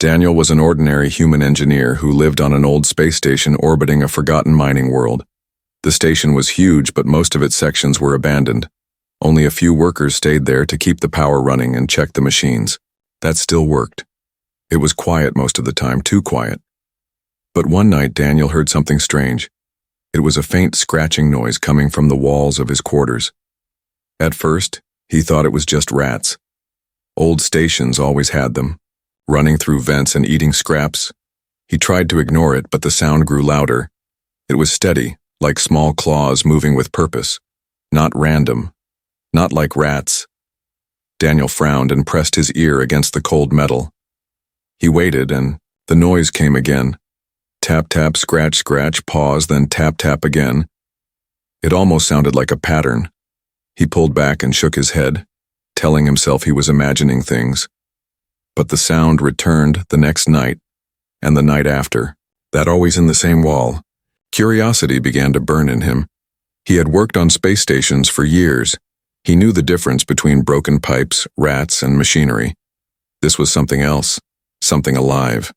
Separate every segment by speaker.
Speaker 1: Daniel was an ordinary human engineer who lived on an old space station orbiting a forgotten mining world. The station was huge, but most of its sections were abandoned. Only a few workers stayed there to keep the power running and check the machines. That still worked. It was quiet most of the time, too quiet. But one night Daniel heard something strange. It was a faint scratching noise coming from the walls of his quarters. At first, he thought it was just rats. Old stations always had them, running through vents and eating scraps. He tried to ignore it, but the sound grew louder. It was steady, like small claws moving with purpose. Not random. Not like rats. Daniel frowned and pressed his ear against the cold metal. He waited, and the noise came again. Tap, tap, scratch, scratch, pause, then tap, tap again. It almost sounded like a pattern. He pulled back and shook his head, telling himself he was imagining things. But the sound returned the next night, and the night after, that always in the same wall. Curiosity began to burn in him. He had worked on space stations for years. He knew the difference between broken pipes, rats, and machinery. This was something else, something alive.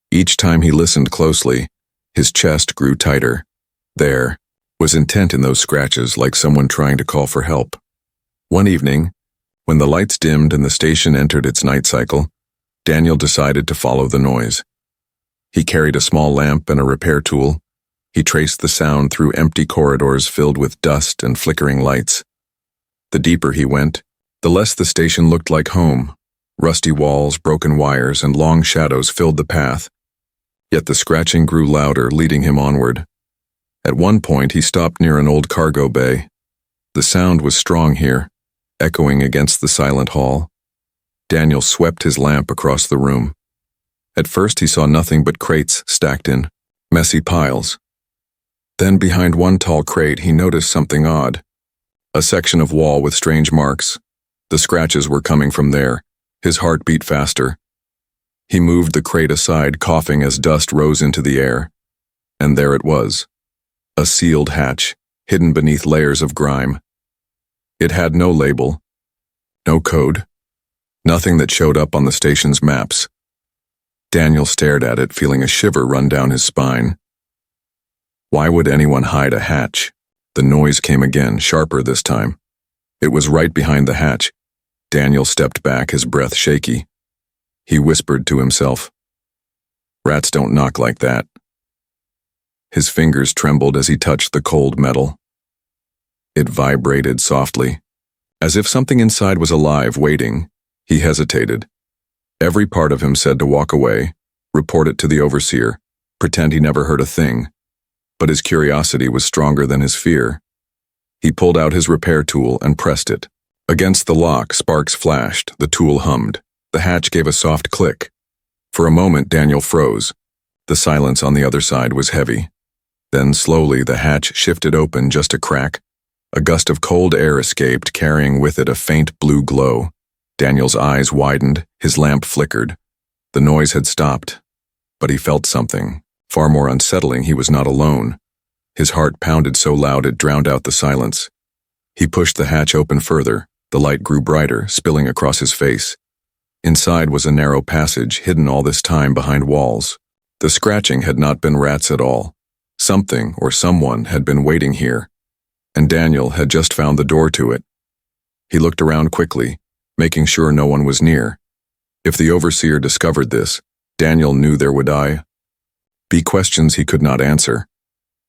Speaker 1: Each time he listened closely, his chest grew tighter. There was intent in those scratches, like someone trying to call for help. One evening, when the lights dimmed and the station entered its night cycle, Daniel decided to follow the noise. He carried a small lamp and a repair tool. He traced the sound through empty corridors filled with dust and flickering lights. The deeper he went, the less the station looked like home. Rusty walls, broken wires, and long shadows filled the path. Yet the scratching grew louder, leading him onward. At one point, he stopped near an old cargo bay. The sound was strong here, echoing against the silent hall. Daniel swept his lamp across the room. At first, he saw nothing but crates stacked in messy piles. Then behind one tall crate, he noticed something odd. A section of wall with strange marks. The scratches were coming from there. His heart beat faster. He moved the crate aside, coughing as dust rose into the air. And there it was. A sealed hatch, hidden beneath layers of grime. It had no label, no code, nothing that showed up on the station's maps. Daniel stared at it, feeling a shiver run down his spine. Why would anyone hide a hatch? The noise came again, sharper this time. It was right behind the hatch. Daniel stepped back, his breath shaky. He whispered to himself, "Rats don't knock like that." His fingers trembled as he touched the cold metal. It vibrated softly. As if something inside was alive, waiting. He hesitated. Every part of him said to walk away, report it to the overseer, pretend he never heard a thing. But his curiosity was stronger than his fear. He pulled out his repair tool and pressed it. Against the lock, sparks flashed, the tool hummed. The hatch gave a soft click. For a moment, Daniel froze. The silence on the other side was heavy. Then slowly the hatch shifted open just a crack. A gust of cold air escaped, carrying with it a faint blue glow. Daniel's eyes widened, his lamp flickered. The noise had stopped, but he felt something. Far more unsettling, he was not alone. His heart pounded so loud it drowned out the silence. He pushed the hatch open further. The light grew brighter, spilling across his face. Inside was a narrow passage, hidden all this time behind walls. The scratching had not been rats at all. Something or someone had been waiting here, and Daniel had just found the door to it. He looked around quickly, making sure no one was near. If the overseer discovered this, Daniel knew there would be questions he could not answer.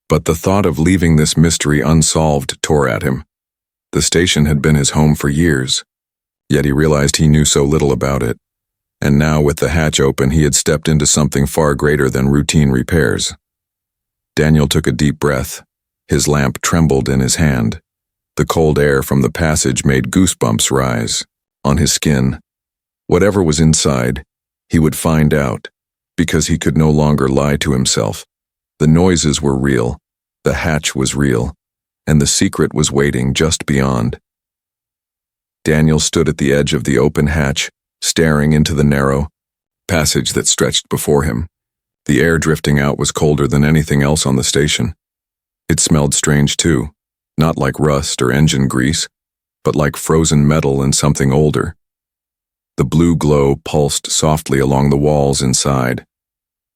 Speaker 1: But the thought of leaving this mystery unsolved tore at him. The station had been his home for years, yet he realized he knew so little about it. And now, with the hatch open, he had stepped into something far greater than routine repairs. Daniel took a deep breath. His lamp trembled in his hand. The cold air from the passage made goosebumps rise on his skin. Whatever was inside, he would find out, because he could no longer lie to himself. The noises were real, the hatch was real, and the secret was waiting just beyond. Daniel stood at the edge of the open hatch, staring into the narrow passage that stretched before him. The air drifting out was colder than anything else on the station. It smelled strange too, not like rust or engine grease, but like frozen metal and something older. The blue glow pulsed softly along the walls inside,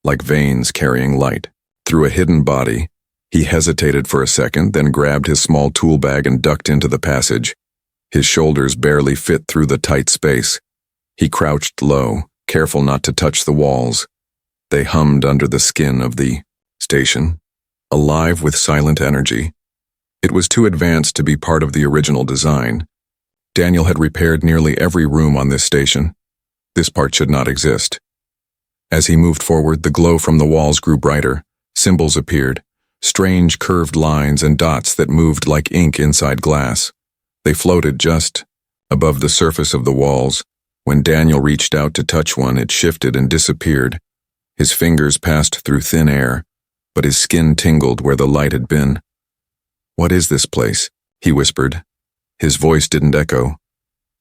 Speaker 1: like veins carrying light. Through a hidden body, he hesitated for a second, then grabbed his small tool bag and ducked into the passage. His shoulders barely fit through the tight space. He crouched low, careful not to touch the walls. They hummed under the skin of the station, alive with silent energy. It was too advanced to be part of the original design. Daniel had repaired nearly every room on this station. This part should not exist. As he moved forward, the glow from the walls grew brighter. Symbols appeared, strange curved lines and dots that moved like ink inside glass. They floated just above the surface of the walls. When Daniel reached out to touch one, it shifted and disappeared. His fingers passed through thin air, but his skin tingled where the light had been. "What is this place?" he whispered. His voice didn't echo.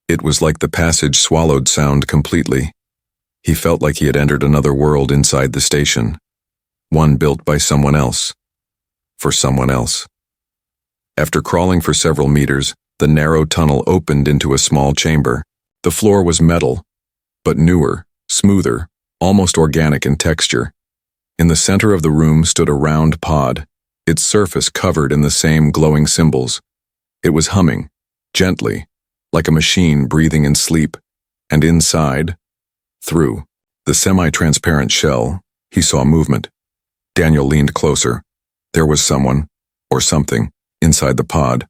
Speaker 1: It was like the passage swallowed sound completely. He felt like he had entered another world inside the station, one built by someone else, for someone else. After crawling for several meters, the narrow tunnel opened into a small chamber. The floor was metal, but newer, smoother, almost organic in texture. In the center of the room stood a round pod, its surface covered in the same glowing symbols. It was humming, gently, like a machine breathing in sleep, and inside, through the semi-transparent shell, he saw movement. Daniel leaned closer. There was someone, or something, inside the pod,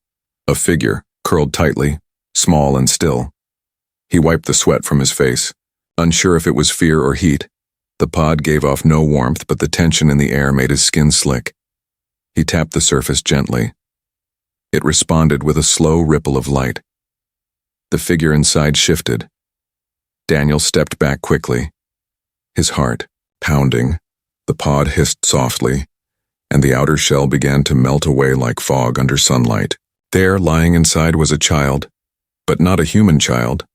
Speaker 1: a figure, curled tightly, small and still. He wiped the sweat from his face, unsure if it was fear or heat. The pod gave off no warmth, but the tension in the air made his skin slick. He tapped the surface gently. It responded with a slow ripple of light. The figure inside shifted. Daniel stepped back quickly, his heart pounding. The pod hissed softly, and the outer shell began to melt away like fog under sunlight. There, lying inside, was a child, but not a human child.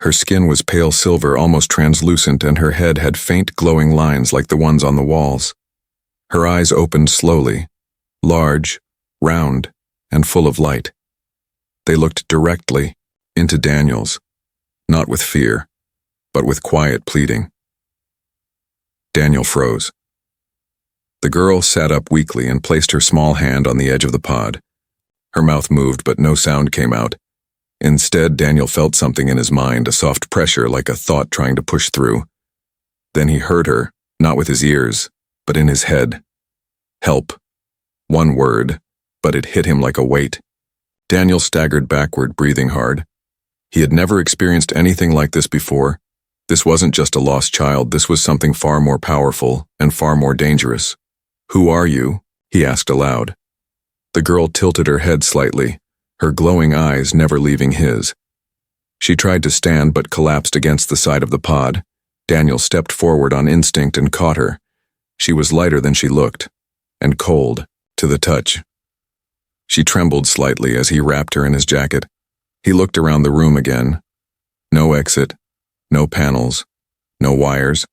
Speaker 1: Her skin was pale silver, almost translucent, and her head had faint glowing lines like the ones on the walls. Her eyes opened slowly, large, round, and full of light. They looked directly into Daniel's, not with fear, but with quiet pleading. Daniel froze. The girl sat up weakly and placed her small hand on the edge of the pod. Her mouth moved, but no sound came out. Instead, Daniel felt something in his mind, a soft pressure like a thought trying to push through. Then he heard her, not with his ears, but in his head. Help. One word, but it hit him like a weight. Daniel staggered backward, breathing hard. He had never experienced anything like this before. This wasn't just a lost child, this was something far more powerful and far more dangerous. "Who are you?" he asked aloud. The girl tilted her head slightly, her glowing eyes never leaving his. She tried to stand but collapsed against the side of the pod. Daniel stepped forward on instinct and caught her. She was lighter than she looked, and cold to the touch. She trembled slightly as he wrapped her in his jacket. He looked around the room again. No exit, no panels, no wires,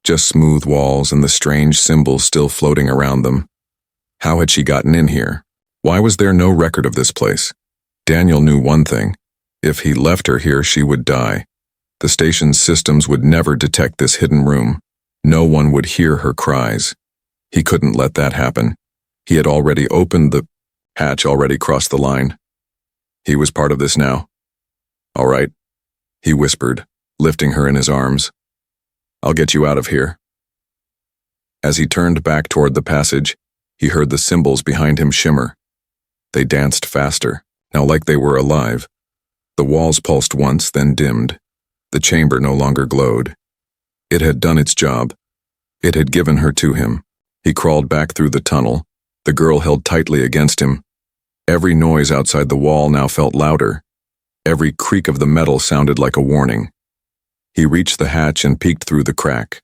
Speaker 1: just smooth walls and the strange symbols still floating around them. How had she gotten in here? Why was there no record of this place? Daniel knew one thing. If he left her here, she would die. The station's systems would never detect this hidden room. No one would hear her cries. He couldn't let that happen. He had already opened the hatch, already crossed the line. He was part of this now. "All right," he whispered, lifting her in his arms. "I'll get you out of here." As he turned back toward the passage, he heard the symbols behind him shimmer. They danced faster, now like they were alive. The walls pulsed once, then dimmed. The chamber no longer glowed. It had done its job. It had given her to him. He crawled back through the tunnel. The girl held tightly against him. Every noise outside the wall now felt louder. Every creak of the metal sounded like a warning. He reached the hatch and peeked through the crack.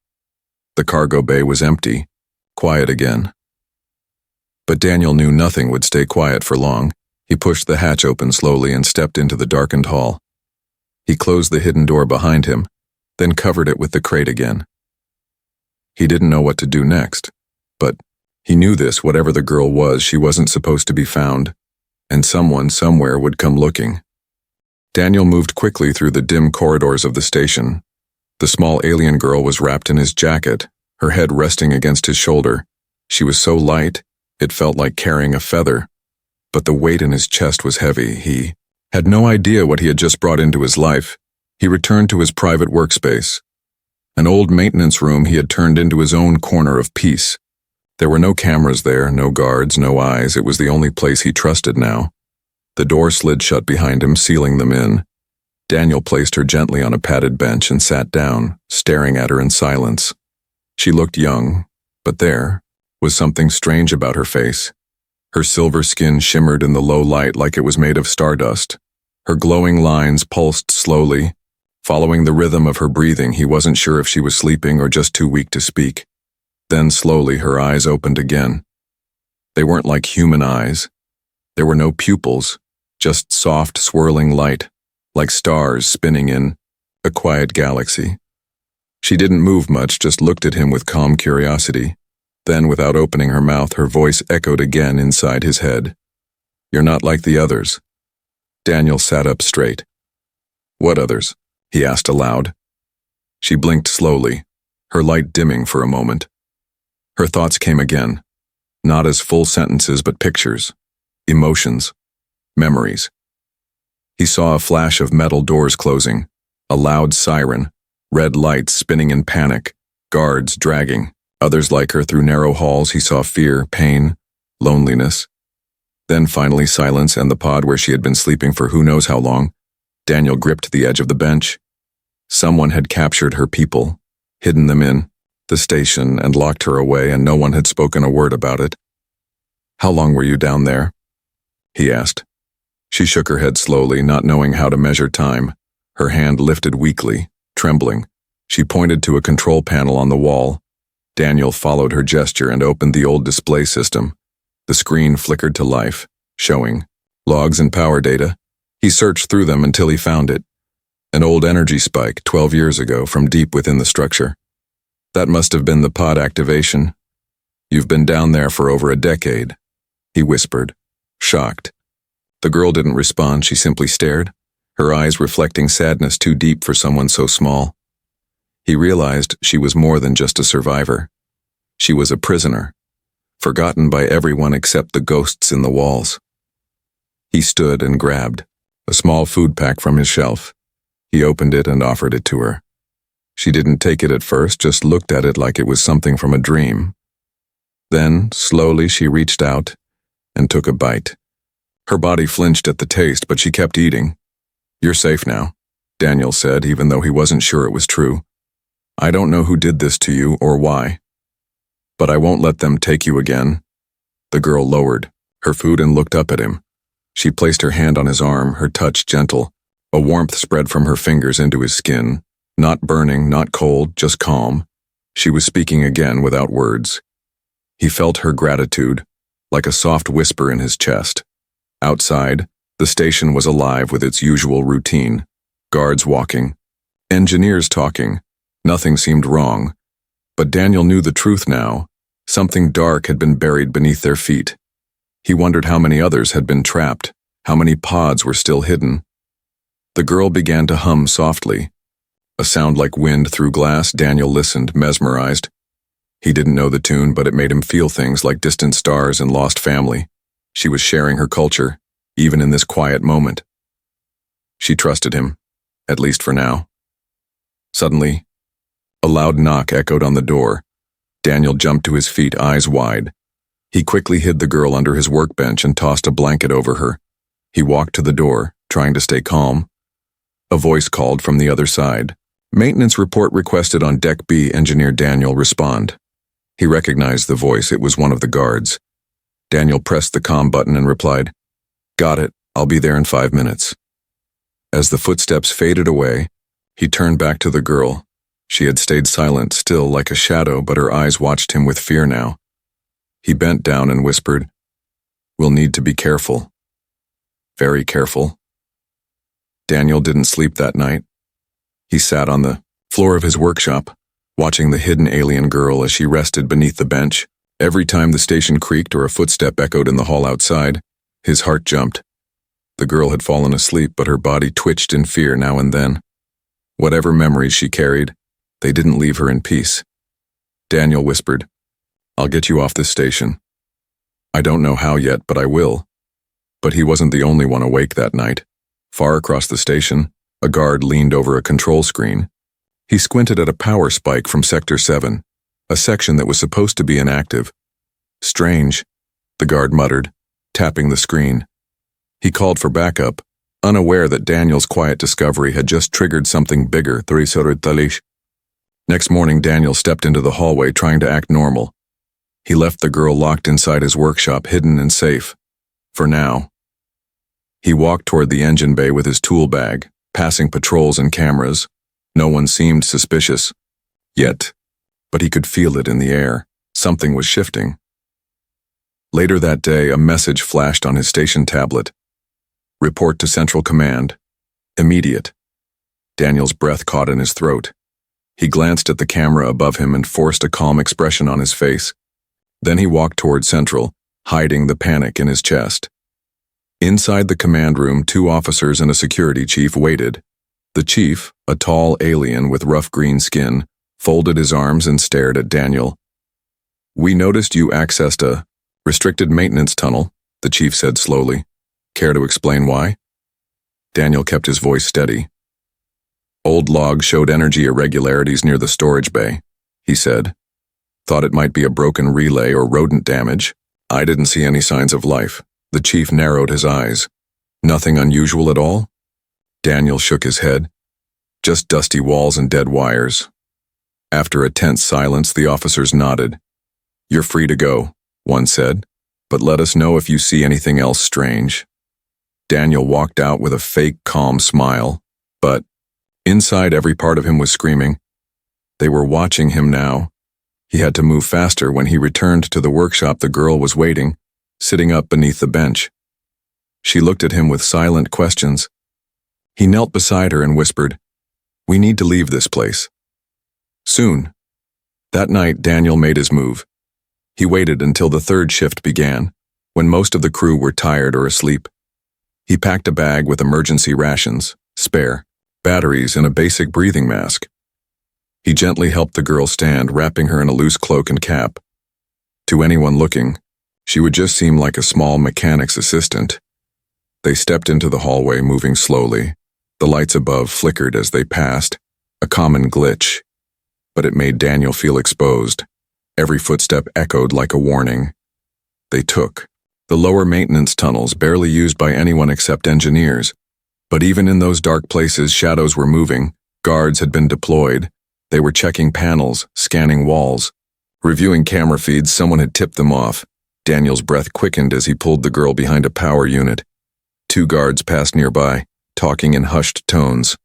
Speaker 1: The cargo bay was empty, quiet again. But Daniel knew nothing would stay quiet for long. He pushed the hatch open slowly and stepped into the darkened hall. He closed the hidden door behind him, then covered it with the crate again. He didn't know what to do next, but he knew this, whatever the girl was, she wasn't supposed to be found, and someone somewhere would come looking. Daniel moved quickly through the dim corridors of the station. The small alien girl was wrapped in his jacket, her head resting against his shoulder. She was so light, it felt like carrying a feather. But the weight in his chest was heavy. He had no idea what he had just brought into his life. He returned to his private workspace. An old maintenance room he had turned into his own corner of peace. There were no cameras there, no guards, no eyes. It was the only place he trusted now. The door slid shut behind him, sealing them in. Daniel placed her gently on a padded bench and sat down, staring at her in silence. She looked young, but there was something strange about her face. Her silver skin shimmered in the low light like it was made of stardust. Her glowing lines pulsed slowly. Following the rhythm of her breathing, he wasn't sure if she was sleeping or just too weak to speak. Then slowly her eyes opened again. They weren't like human eyes. There were no pupils, just soft, swirling light, like stars spinning in a quiet galaxy. She didn't move much, just looked at him with calm curiosity. Then, without opening her mouth, her voice echoed again inside his head. "You're not like the others." Daniel sat up straight. "What others?" he asked aloud. She blinked slowly, her light dimming for a moment. Her thoughts came again, not as full sentences but pictures, emotions, memories. He saw a flash of metal doors closing, a loud siren, red lights spinning in panic, guards dragging others like her through narrow halls. He saw fear, pain, loneliness. Then finally silence and the pod where she had been sleeping for who knows how long. Daniel gripped the edge of the bench. Someone had captured her people, hidden them in the station and locked her away, and no one had spoken a word about it. "How long were you down there?" he asked. She shook her head slowly, not knowing how to measure time. Her hand lifted weakly, trembling. She pointed to a control panel on the wall. Daniel followed her gesture and opened the old display system. The screen flickered to life, showing logs and power data. He searched through them until he found it. An old energy spike 12 years ago from deep within the structure. That must have been the pod activation. "You've been down there for over a decade," he whispered, shocked. The girl didn't respond, she simply stared, her eyes reflecting sadness too deep for someone so small. He realized she was more than just a survivor. She was a prisoner, forgotten by everyone except the ghosts in the walls. He stood and grabbed a small food pack from his shelf. He opened it and offered it to her. She didn't take it at first, just looked at it like it was something from a dream. Then, slowly, she reached out and took a bite. Her body flinched at the taste, but she kept eating. "You're safe now," Daniel said, even though he wasn't sure it was true. "I don't know who did this to you or why, but I won't let them take you again." The girl lowered her food and looked up at him. She placed her hand on his arm, her touch gentle. A warmth spread from her fingers into his skin. Not burning, not cold, just calm. She was speaking again without words. He felt her gratitude, like a soft whisper in his chest. Outside, the station was alive with its usual routine. Guards walking, engineers talking. Nothing seemed wrong. But Daniel knew the truth now. Something dark had been buried beneath their feet. He wondered how many others had been trapped, how many pods were still hidden. The girl began to hum softly. A sound like wind through glass. Daniel listened, mesmerized. He didn't know the tune, but it made him feel things like distant stars and lost family. She was sharing her culture, even in this quiet moment. She trusted him, at least for now. Suddenly, a loud knock echoed on the door. Daniel jumped to his feet, eyes wide. He quickly hid the girl under his workbench and tossed a blanket over her. He walked to the door, trying to stay calm. A voice called from the other side. "Maintenance report requested on Deck B, Engineer Daniel, respond." He recognized the voice. It was one of the guards. Daniel pressed the comm button and replied, "Got it, I'll be there in 5 minutes." As the footsteps faded away, he turned back to the girl. She had stayed silent, still like a shadow, but her eyes watched him with fear now. He bent down and whispered, "We'll need to be careful. Very careful." Daniel didn't sleep that night. He sat on the floor of his workshop, watching the hidden alien girl as she rested beneath the bench. Every time the station creaked or a footstep echoed in the hall outside, his heart jumped. The girl had fallen asleep, but her body twitched in fear now and then. Whatever memories she carried, they didn't leave her in peace. Daniel whispered, "I'll get you off this station." "I don't know how yet, but I will." But he wasn't the only one awake that night. Far across the station, a guard leaned over a control screen. He squinted at a power spike from Sector 7, a section that was supposed to be inactive. "Strange," the guard muttered, tapping the screen. He called for backup, unaware that Daniel's quiet discovery had just triggered something bigger. Next morning, Daniel stepped into the hallway trying to act normal. He left the girl locked inside his workshop, hidden and safe. For now. He walked toward the engine bay with his tool bag, passing patrols and cameras. No one seemed suspicious. Yet. But he could feel it in the air. Something was shifting. Later that day, a message flashed on his station tablet. "Report to Central Command. Immediate." Daniel's breath caught in his throat. He glanced at the camera above him and forced a calm expression on his face. Then he walked toward Central, hiding the panic in his chest. Inside the command room, 2 officers and a security chief waited. The chief, a tall alien with rough green skin, folded his arms and stared at Daniel. "We noticed you accessed a restricted maintenance tunnel," the chief said slowly. "Care to explain why?" Daniel kept his voice steady. "Old logs showed energy irregularities near the storage bay," he said. "Thought it might be a broken relay or rodent damage. I didn't see any signs of life." The chief narrowed his eyes. "Nothing unusual at all?" Daniel shook his head. "Just dusty walls and dead wires." After a tense silence, the officers nodded. "You're free to go," one said, "but let us know if you see anything else strange." Daniel walked out with a fake calm smile, but inside every part of him was screaming. They were watching him now. He had to move faster. When he returned to the workshop, the girl was waiting, sitting up beneath the bench. She looked at him with silent questions. He knelt beside her and whispered, "We need to leave this place. Soon." That night, Daniel made his move. He waited until the 3rd shift began, when most of the crew were tired or asleep. He packed a bag with emergency rations, spare, batteries, and a basic breathing mask. He gently helped the girl stand, wrapping her in a loose cloak and cap. To anyone looking, she would just seem like a small mechanic's assistant. They stepped into the hallway, moving slowly. The lights above flickered as they passed, a common glitch. But it made Daniel feel exposed. Every footstep echoed like a warning. They took the lower maintenance tunnels, barely used by anyone except engineers. But even in those dark places, shadows were moving. Guards had been deployed. They were checking panels, scanning walls. Reviewing camera feeds, someone had tipped them off. Daniel's breath quickened as he pulled the girl behind a power unit. 2 guards passed nearby, talking in hushed tones.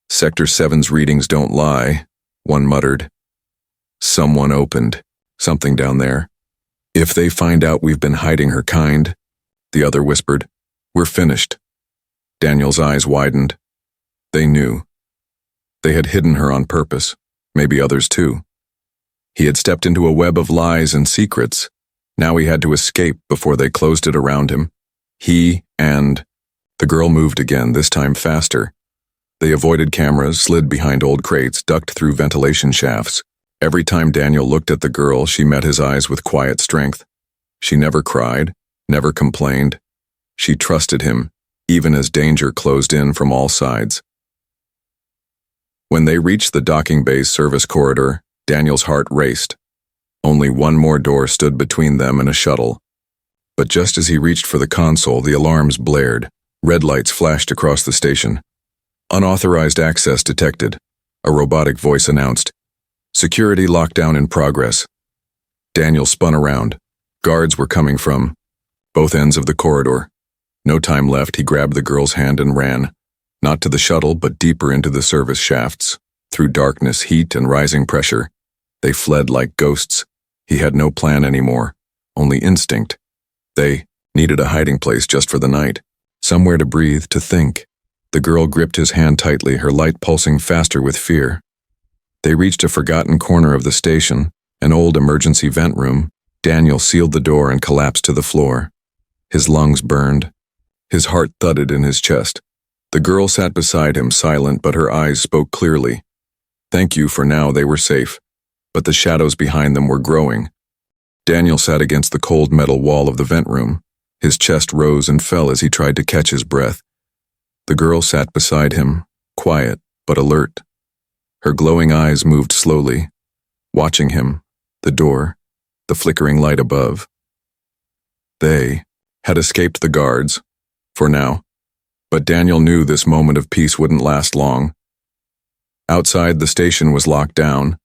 Speaker 1: "Sector 7's readings don't lie," one muttered. "Someone opened something down there. If they find out we've been hiding her kind," the other whispered, "we're finished." Daniel's eyes widened. They knew. They had hidden her on purpose, maybe others too. He had stepped into a web of lies and secrets. Now he had to escape before they closed it around him. He and... The girl moved again, this time faster. They avoided cameras, slid behind old crates, ducked through ventilation shafts. Every time Daniel looked at the girl, she met his eyes with quiet strength. She never cried, never complained. She trusted him, even as danger closed in from all sides. When they reached the docking bay's service corridor, Daniel's heart raced. Only one more door stood between them and a shuttle. But just as he reached for the console, the alarms blared. Red lights flashed across the station. "Unauthorized access detected," a robotic voice announced. "Security lockdown in progress." Daniel spun around. Guards were coming from both ends of the corridor. No time left, he grabbed the girl's hand and ran. Not to the shuttle, but deeper into the service shafts. Through darkness, heat, and rising pressure. They fled like ghosts. He had no plan anymore, only instinct. They needed a hiding place just for the night. Somewhere to breathe, to think. The girl gripped his hand tightly, her light pulsing faster with fear. They reached a forgotten corner of the station, an old emergency vent room. Daniel sealed the door and collapsed to the floor. His lungs burned. His heart thudded in his chest. The girl sat beside him, silent, but her eyes spoke clearly. Thank you, for now they were safe, but the shadows behind them were growing. Daniel sat against the cold metal wall of the vent room. His chest rose and fell as he tried to catch his breath. The girl sat beside him, quiet but alert. Her glowing eyes moved slowly, watching him, the door, the flickering light above. They had escaped the guards, for now, but Daniel knew this moment of peace wouldn't last long. Outside, the station was locked down.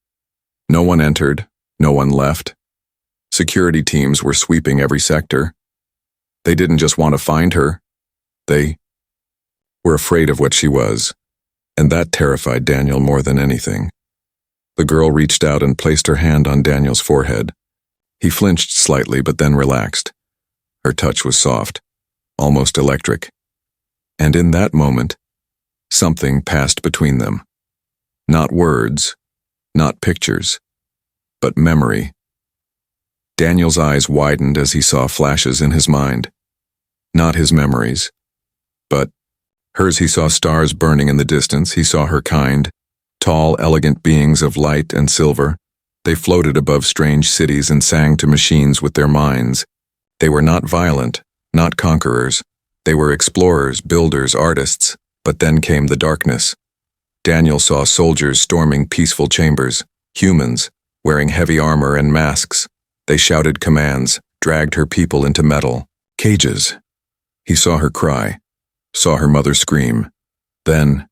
Speaker 1: No one entered, no one left. Security teams were sweeping every sector. They didn't just want to find her. They were afraid of what she was, and that terrified Daniel more than anything. The girl reached out and placed her hand on Daniel's forehead. He flinched slightly but then relaxed. Her touch was soft, almost electric. And in that moment, something passed between them. Not words, not pictures, but memory. Daniel's eyes widened as he saw flashes in his mind. Not his memories, but hers. He saw stars burning in the distance. He saw her kind, tall, elegant beings of light and silver. They floated above strange cities and sang to machines with their minds. They were not violent, not conquerors. They were explorers, builders, artists. But then came the darkness. Daniel saw soldiers storming peaceful chambers, humans, wearing heavy armor and masks. They shouted commands, dragged her people into metal cages. He saw her cry, saw her mother scream. Then,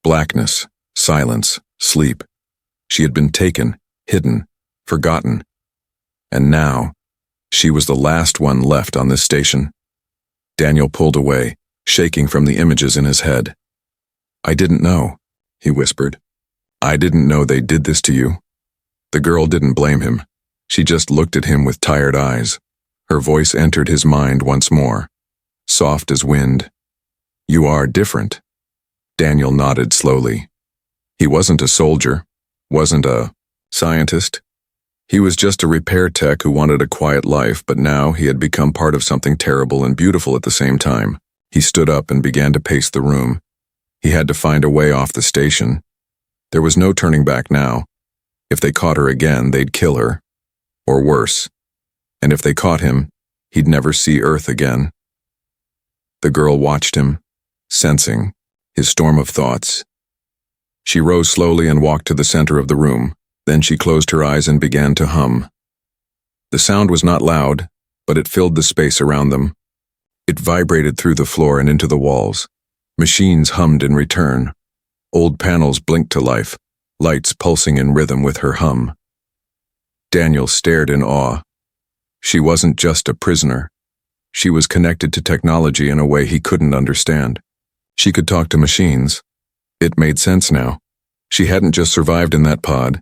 Speaker 1: blackness, silence, sleep. She had been taken, hidden, forgotten. And now, she was the last one left on this station. Daniel pulled away, shaking from the images in his head. I didn't know, he whispered. I didn't know they did this to you. The girl didn't blame him. She just looked at him with tired eyes. Her voice entered his mind once more, soft as wind. You are different. Daniel nodded slowly. He wasn't a soldier, wasn't a scientist. He was just a repair tech who wanted a quiet life, but now he had become part of something terrible and beautiful at the same time. He stood up and began to pace the room. He had to find a way off the station. There was no turning back now. If they caught her again, they'd kill her. Or worse. And if they caught him, he'd never see Earth again. The girl watched him, sensing his storm of thoughts. She rose slowly and walked to the center of the room. Then she closed her eyes and began to hum. The sound was not loud, but it filled the space around them. It vibrated through the floor and into the walls. Machines hummed in return. Old panels blinked to life, lights pulsing in rhythm with her hum. Daniel stared in awe. She wasn't just a prisoner. She was connected to technology in a way he couldn't understand. She could talk to machines. It made sense now. She hadn't just survived in that pod.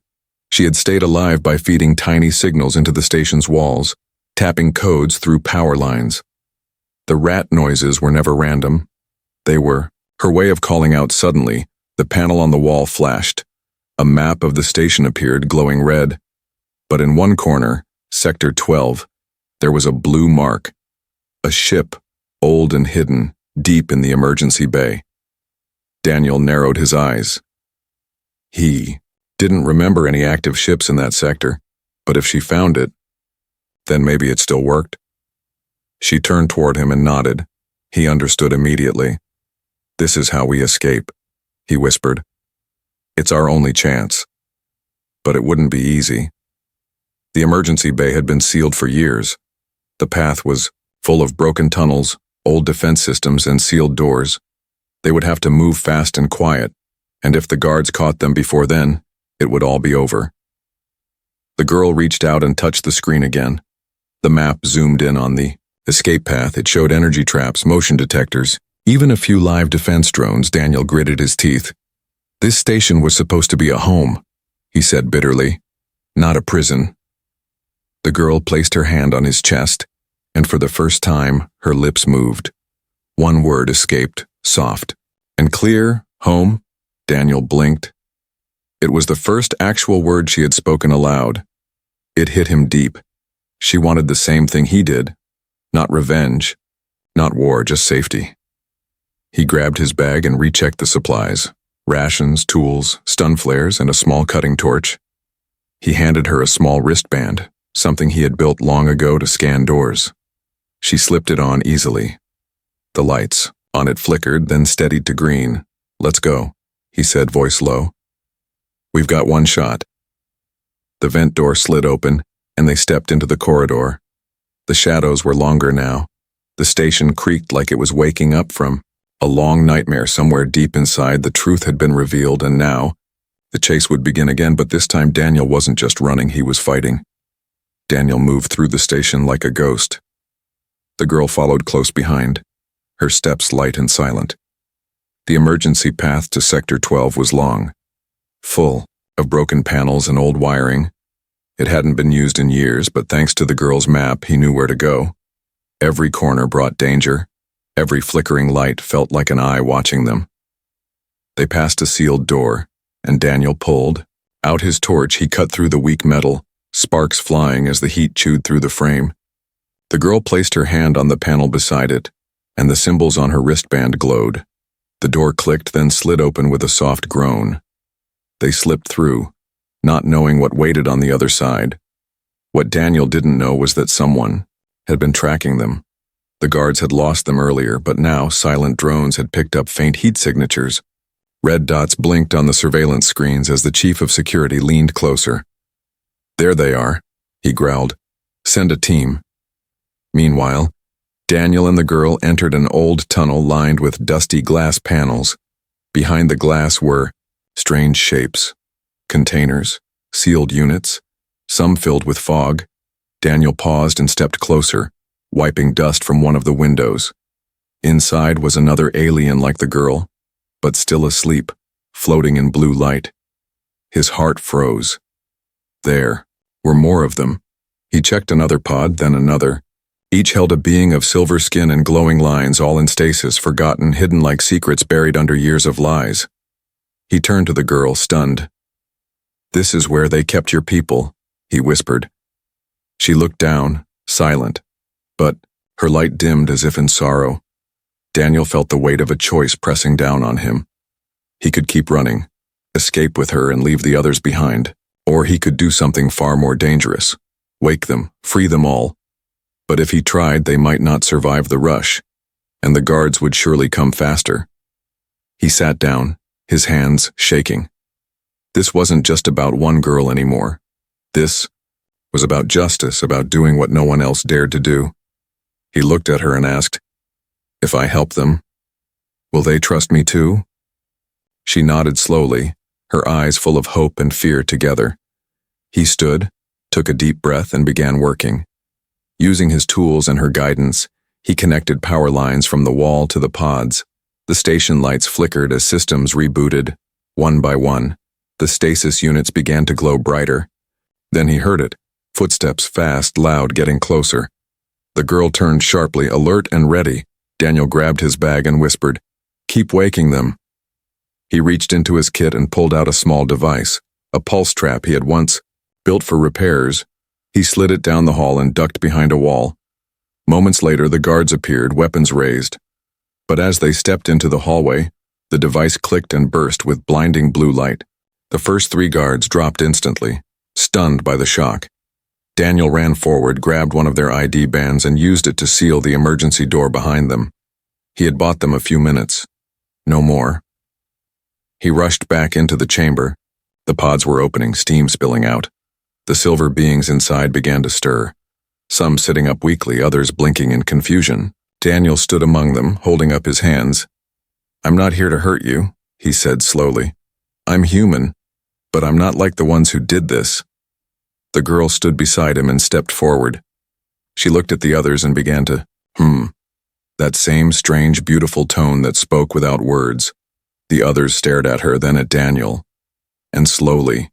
Speaker 1: She had stayed alive by feeding tiny signals into the station's walls, tapping codes through power lines. The rat noises were never random. They were her way of calling out suddenly. The panel on the wall flashed. A map of the station appeared, glowing red. But in one corner, Sector 12, there was a blue mark. A ship, old and hidden, deep in the emergency bay. Daniel narrowed his eyes. He didn't remember any active ships in that sector, but if she found it, then maybe it still worked. She turned toward him and nodded. He understood immediately. This is how we escape, he whispered. It's our only chance. But it wouldn't be easy. The emergency bay had been sealed for years. The path was full of broken tunnels, old defense systems, and sealed doors. They would have to move fast and quiet, and if the guards caught them before then, it would all be over. The girl reached out and touched the screen again. The map zoomed in on the escape path. It showed energy traps, motion detectors, even a few live defense drones. Daniel gritted his teeth. This station was supposed to be a home, he said bitterly, not a prison. The girl placed her hand on his chest, and for the first time, her lips moved. One word escaped, soft and clear. Home. Daniel blinked. It was the first actual word she had spoken aloud. It hit him deep. She wanted the same thing he did. Not revenge, Not war, just safety. He grabbed his bag and rechecked the supplies. Rations, tools, stun flares, and a small cutting torch. He handed her a small wristband, something he had built long ago to scan doors. She slipped it on easily. The lights on it flickered, then steadied to green. "Let's go," he said, voice low. "We've got one shot." The vent door slid open, and they stepped into the corridor. The shadows were longer now. The station creaked like it was waking up from a long nightmare. Somewhere deep inside, the truth had been revealed, and now the chase would begin again, but this time Daniel wasn't just running, he was fighting. Daniel moved through the station like a ghost. The girl followed close behind, her steps light and silent. The emergency path to Sector 12 was long, full of broken panels and old wiring. It hadn't been used in years, but thanks to the girl's map, he knew where to go. Every corner brought danger. Every flickering light felt like an eye watching them. They passed a sealed door, and Daniel pulled out his torch. He cut through the weak metal, sparks flying as the heat chewed through the frame. The girl placed her hand on the panel beside it, and the symbols on her wristband glowed. The door clicked, then slid open with a soft groan. They slipped through, not knowing what waited on the other side. What Daniel didn't know was that someone had been tracking them. The guards had lost them earlier, but now silent drones had picked up faint heat signatures. Red dots blinked on the surveillance screens as the chief of security leaned closer. "There they are," he growled. "Send a team." Meanwhile, Daniel and the girl entered an old tunnel lined with dusty glass panels. Behind the glass were strange shapes, containers, sealed units, some filled with fog. Daniel paused and stepped closer, wiping dust from one of the windows. Inside was another alien like the girl, but still asleep, floating in blue light. His heart froze. There were more of them. He checked another pod, then another. Each held a being of silver skin and glowing lines, all in stasis, forgotten, hidden like secrets buried under years of lies. He turned to the girl, stunned. "This is where they kept your people," he whispered. She looked down, silent, but her light dimmed as if in sorrow. Daniel felt the weight of a choice pressing down on him. He could keep running, escape with her and leave the others behind, or he could do something far more dangerous, wake them, free them all. But if he tried, they might not survive the rush, and the guards would surely come faster. He sat down, his hands shaking. This wasn't just about one girl anymore. This was about justice, about doing what no one else dared to do. He looked at her and asked, "If I help them, will they trust me too?" She nodded slowly, her eyes full of hope and fear together. He stood, took a deep breath, and began working. Using his tools and her guidance, he connected power lines from the wall to the pods. The station lights flickered as systems rebooted. One by one, the stasis units began to glow brighter. Then he heard it, footsteps fast, loud, getting closer. The girl turned sharply, alert and ready. Daniel grabbed his bag and whispered, "Keep waking them." He reached into his kit and pulled out a small device, a pulse trap he had once built for repairs. He slid it down the hall and ducked behind a wall. Moments later, the guards appeared, weapons raised. But as they stepped into the hallway, the device clicked and burst with blinding blue light. The first 3 guards dropped instantly, stunned by the shock. Daniel ran forward, grabbed one of their ID bands, and used it to seal the emergency door behind them. He had bought them a few minutes. No more. He rushed back into the chamber. The pods were opening, steam spilling out. The silver beings inside began to stir, some sitting up weakly, others blinking in confusion. Daniel stood among them, holding up his hands. "I'm not here to hurt you," he said slowly. "I'm human, but I'm not like the ones who did this." The girl stood beside him and stepped forward. She looked at the others and began to that same strange, beautiful tone that spoke without words. The others stared at her, then at Daniel. And slowly,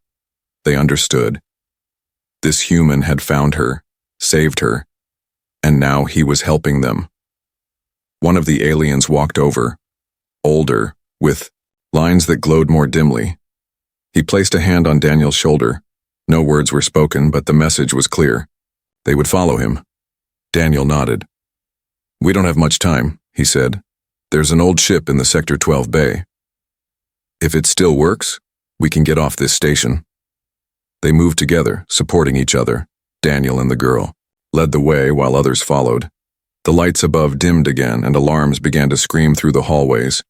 Speaker 1: they understood. This human had found her, saved her, and now he was helping them. One of the aliens walked over, older, with lines that glowed more dimly. He placed a hand on Daniel's shoulder. No words were spoken, but the message was clear. They would follow him. Daniel nodded. "We don't have much time," he said. "There's an old ship in the Sector 12 bay. If it still works, we can get off this station." They moved together, supporting each other. Daniel and the girl led the way while others followed. The lights above dimmed again and alarms began to scream through the hallways.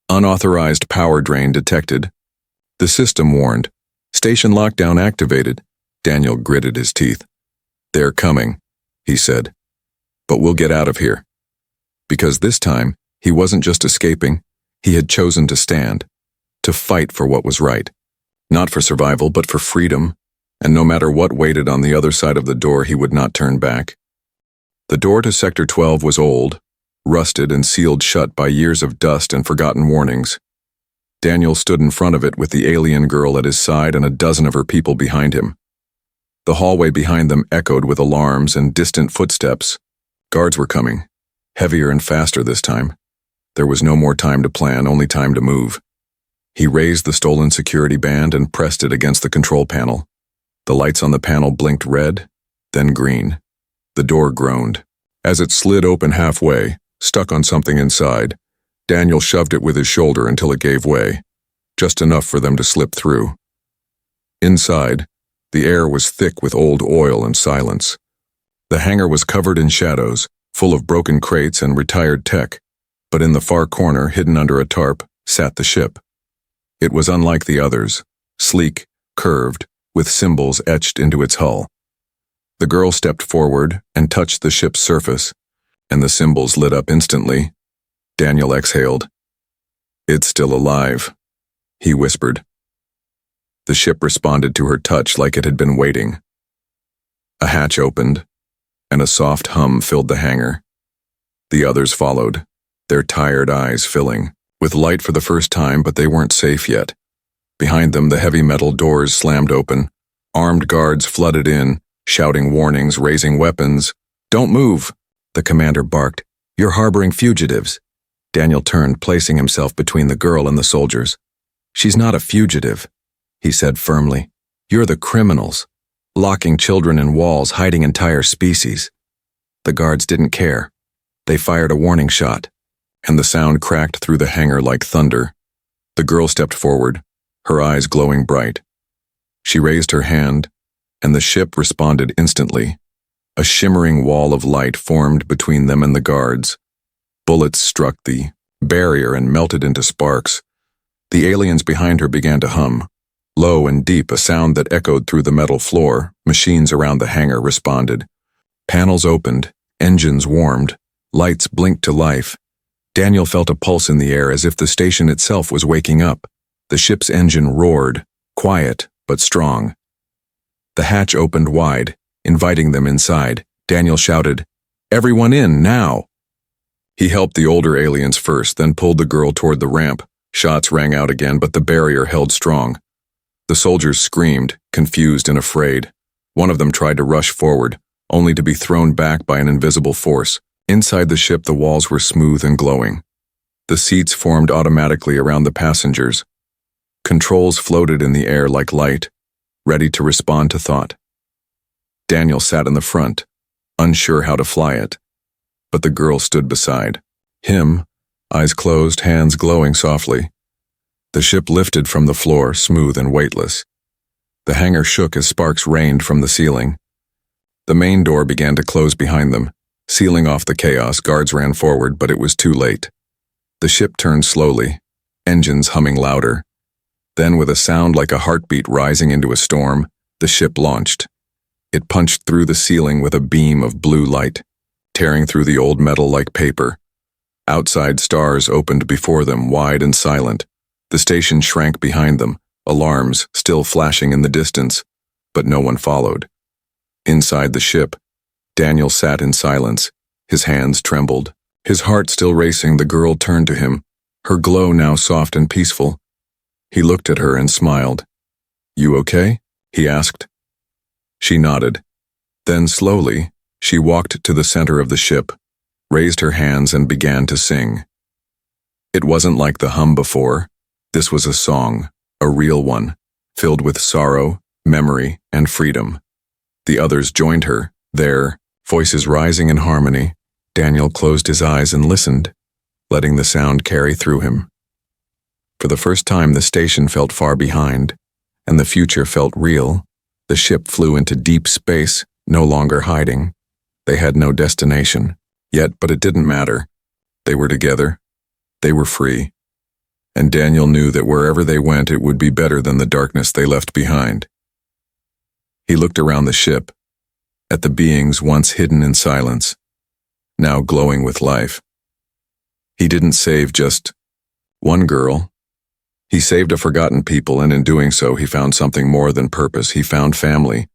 Speaker 1: Unauthorized power drain detected. The system warned. Station lockdown activated. Daniel gritted his teeth. "They're coming," he said. "But we'll get out of here." Because this time, he wasn't just escaping, he had chosen to stand, to fight for what was right. Not for survival, but for freedom, and no matter what waited on the other side of the door, he would not turn back. The door to Sector 12 was old, rusted and sealed shut by years of dust and forgotten warnings. Daniel stood in front of it with the alien girl at his side and a dozen of her people behind him. The hallway behind them echoed with alarms and distant footsteps. Guards were coming, heavier and faster this time. There was no more time to plan, only time to move. He raised the stolen security band and pressed it against the control panel. The lights on the panel blinked red, then green. The door groaned. As it slid open halfway, stuck on something inside, Daniel shoved it with his shoulder until it gave way, just enough for them to slip through. Inside, the air was thick with old oil and silence. The hangar was covered in shadows, full of broken crates and retired tech, but in the far corner, hidden under a tarp, sat the ship. It was unlike the others, sleek, curved, with symbols etched into its hull. The girl stepped forward and touched the ship's surface, and the symbols lit up instantly. Daniel exhaled. "It's still alive," he whispered. The ship responded to her touch like it had been waiting. A hatch opened, and a soft hum filled the hangar. The others followed, their tired eyes filling, with light for the first time, but they weren't safe yet. Behind them, the heavy metal doors slammed open. Armed guards flooded in, shouting warnings, raising weapons. "Don't move," the commander barked. "You're harboring fugitives." Daniel turned, placing himself between the girl and the soldiers. "She's not a fugitive," he said firmly. "You're the criminals, locking children in walls, hiding entire species." The guards didn't care. They fired a warning shot, and the sound cracked through the hangar like thunder. The girl stepped forward, her eyes glowing bright. She raised her hand, and the ship responded instantly. A shimmering wall of light formed between them and the guards. Bullets struck the barrier and melted into sparks. The aliens behind her began to hum. Low and deep, a sound that echoed through the metal floor. Machines around the hangar responded. Panels opened, engines warmed, lights blinked to life. Daniel felt a pulse in the air as if the station itself was waking up. The ship's engine roared, quiet but strong. The hatch opened wide, inviting them inside. Daniel shouted, "Everyone in, now!" He helped the older aliens first, then pulled the girl toward the ramp. Shots rang out again, but the barrier held strong. The soldiers screamed, confused and afraid. One of them tried to rush forward, only to be thrown back by an invisible force. Inside the ship, the walls were smooth and glowing. The seats formed automatically around the passengers. Controls floated in the air like light, ready to respond to thought. Daniel sat in the front, unsure how to fly it, but the girl stood beside him, eyes closed, hands glowing softly. The ship lifted from the floor, smooth and weightless. The hangar shook as sparks rained from the ceiling. The main door began to close behind them, sealing off the chaos. Guards ran forward, but it was too late. The ship turned slowly, engines humming louder. Then, with a sound like a heartbeat rising into a storm, the ship launched. It punched through the ceiling with a beam of blue light, tearing through the old metal like paper. Outside, stars opened before them, wide and silent. The station shrank behind them, alarms still flashing in the distance, but no one followed. Inside the ship, Daniel sat in silence. His hands trembled. His heart still racing, the girl turned to him, her glow now soft and peaceful. He looked at her and smiled. "You okay?" he asked. She nodded. Then slowly, she walked to the center of the ship, raised her hands and began to sing. It wasn't like the hum before. This was a song, a real one, filled with sorrow, memory, and freedom. The others joined her, their voices rising in harmony. Daniel closed his eyes and listened, letting the sound carry through him. For the first time, the station felt far behind, and the future felt real. The ship flew into deep space, no longer hiding. They had no destination. But it didn't matter. They were together. They were free. And Daniel knew that wherever they went, it would be better than the darkness they left behind. He looked around the ship, at the beings once hidden in silence, now glowing with life. He didn't save just one girl. He saved a forgotten people, and in doing so, he found something more than purpose. He found family,